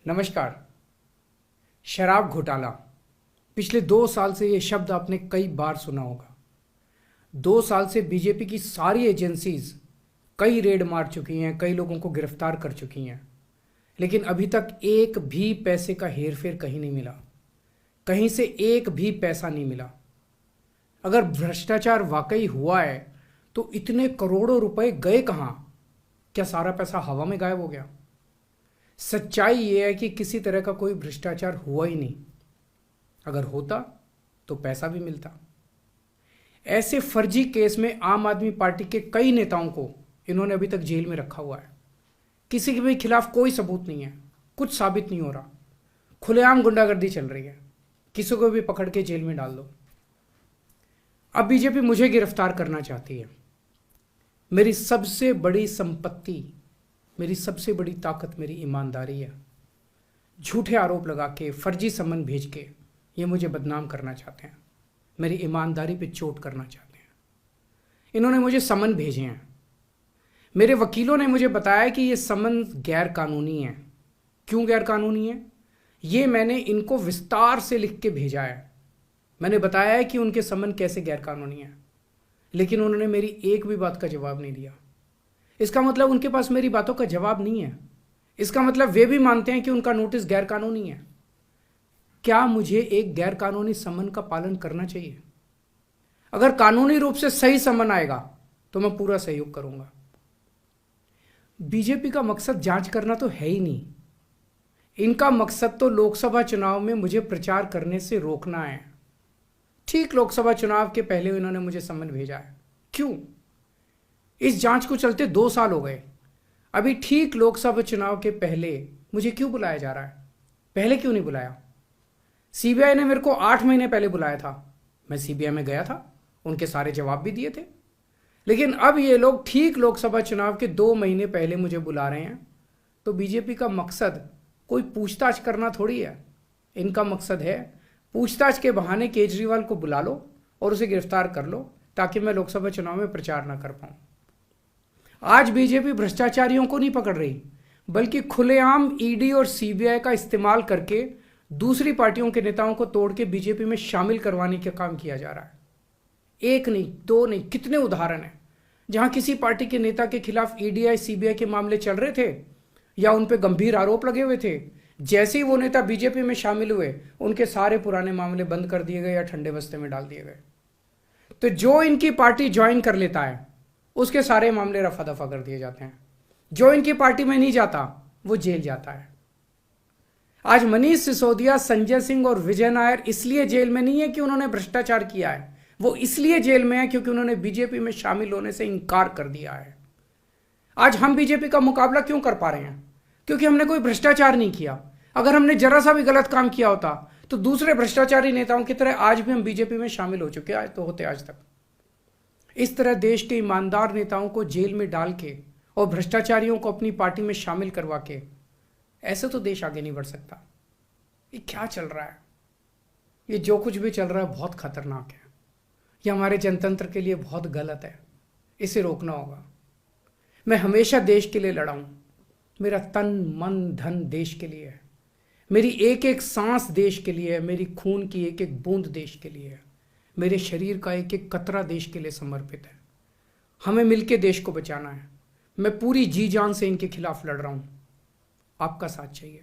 नमस्कार। शराब घोटाला, पिछले 2 साल से ये शब्द आपने कई बार सुना होगा। 2 साल से बीजेपी की सारी एजेंसीज कई रेड मार चुकी हैं, कई लोगों को गिरफ्तार कर चुकी हैं, लेकिन अभी तक एक भी पैसे का हेरफेर कहीं नहीं मिला, कहीं से एक भी पैसा नहीं मिला। अगर भ्रष्टाचार वाकई हुआ है तो इतने करोड़ों रुपए गए कहाँ? क्या सारा पैसा हवा में गायब हो गया? सच्चाई ये है कि किसी तरह का कोई भ्रष्टाचार हुआ ही नहीं। अगर होता तो पैसा भी मिलता। ऐसे फर्जी केस में आम आदमी पार्टी के कई नेताओं को इन्होंने अभी तक जेल में रखा हुआ है। किसी के भी खिलाफ कोई सबूत नहीं है, कुछ साबित नहीं हो रहा, खुलेआम गुंडागर्दी चल रही है, किसी को भी पकड़ के जेल में डाल दो। अब बीजेपी मुझे गिरफ्तार करना चाहती है। मेरी सबसे बड़ी संपत्ति, मेरी सबसे बड़ी ताकत मेरी ईमानदारी है। झूठे आरोप लगा के, फर्जी समन भेज के ये मुझे बदनाम करना चाहते हैं, मेरी ईमानदारी पे चोट करना चाहते हैं। इन्होंने मुझे समन भेजे हैं। मेरे वकीलों ने मुझे बताया कि ये समन गैर कानूनी है। क्यों गैर कानूनी है? ये मैंने इनको विस्तार से लिख के भेजा है। मैंने बताया है कि उनके समन कैसे गैर कानूनी है, लेकिन उन्होंने मेरी एक भी बात का जवाब नहीं दिया। इसका मतलब उनके पास मेरी बातों का जवाब नहीं है। इसका मतलब वे भी मानते हैं कि उनका नोटिस गैर कानूनी है। क्या मुझे एक गैर कानूनी समन का पालन करना चाहिए? अगर कानूनी रूप से सही समन आएगा तो मैं पूरा सहयोग करूंगा। बीजेपी का मकसद जांच करना तो है ही नहीं। इनका मकसद तो लोकसभा चुनाव में मुझे प्रचार करने से रोकना है। ठीक लोकसभा चुनाव के पहले इन्होंने मुझे समन भेजा है। क्यों? इस जांच को चलते 2 साल हो गए। अभी ठीक लोकसभा चुनाव के पहले मुझे क्यों बुलाया जा रहा है? पहले क्यों नहीं बुलाया? सीबीआई ने मेरे को 8 महीने पहले बुलाया था। मैं सीबीआई में गया था, उनके सारे जवाब भी दिए थे। लेकिन अब ये लोग ठीक लोकसभा चुनाव के 2 महीने पहले मुझे बुला रहे हैं। तो बीजेपी का मकसद कोई पूछताछ करना थोड़ी है। इनका मकसद है पूछताछ के बहाने केजरीवाल को बुला लो और उसे गिरफ्तार कर लो, ताकि मैं लोकसभा चुनाव में प्रचार ना कर पाऊं। आज बीजेपी भ्रष्टाचारियों को नहीं पकड़ रही, बल्कि खुलेआम ईडी और सीबीआई का इस्तेमाल करके दूसरी पार्टियों के नेताओं को तोड़ के बीजेपी में शामिल करवाने का काम किया जा रहा है। एक नहीं, 2 नहीं, कितने उदाहरण हैं जहां किसी पार्टी के नेता के खिलाफ ईडीआई सीबीआई के मामले चल रहे थे या उन पर गंभीर आरोप लगे हुए थे। जैसे ही वो नेता बीजेपी में शामिल हुए, उनके सारे पुराने मामले बंद कर दिए गए या ठंडे बस्ते में डाल दिए गए। तो जो इनकी पार्टी ज्वाइन कर लेता है उसके सारे मामले रफा दफा कर दिए जाते हैं। जो इनकी पार्टी में नहीं जाता वो जेल जाता है। आज मनीष सिसोदिया, संजय सिंह और विजय नायर इसलिए जेल में नहीं है कि उन्होंने भ्रष्टाचार किया है, वो इसलिए जेल में है क्योंकि उन्होंने बीजेपी में शामिल होने से इनकार कर दिया है। आज हम बीजेपी का मुकाबला क्यों कर पा रहे हैं? क्योंकि हमने कोई भ्रष्टाचार नहीं किया। अगर हमने जरा सा भी गलत काम किया होता तो दूसरे भ्रष्टाचारी नेताओं की तरह आज भी हम बीजेपी में शामिल हो चुके आज तो होते आज तक। इस तरह देश के ईमानदार नेताओं को जेल में डाल के और भ्रष्टाचारियों को अपनी पार्टी में शामिल करवा के ऐसे तो देश आगे नहीं बढ़ सकता। ये क्या चल रहा है? ये जो कुछ भी चल रहा है बहुत खतरनाक है। ये हमारे जनतंत्र के लिए बहुत गलत है। इसे रोकना होगा। मैं हमेशा देश के लिए लड़ा हूं। मेरा तन मन धन देश के लिए है। मेरी एक एक सांस देश के लिए है। मेरी खून की एक एक बूंद देश के लिए है। मेरे शरीर का एक एक कतरा देश के लिए समर्पित है। हमें मिलकर देश को बचाना है। मैं पूरी जी जान से इनके खिलाफ लड़ रहा हूं। आपका साथ चाहिए।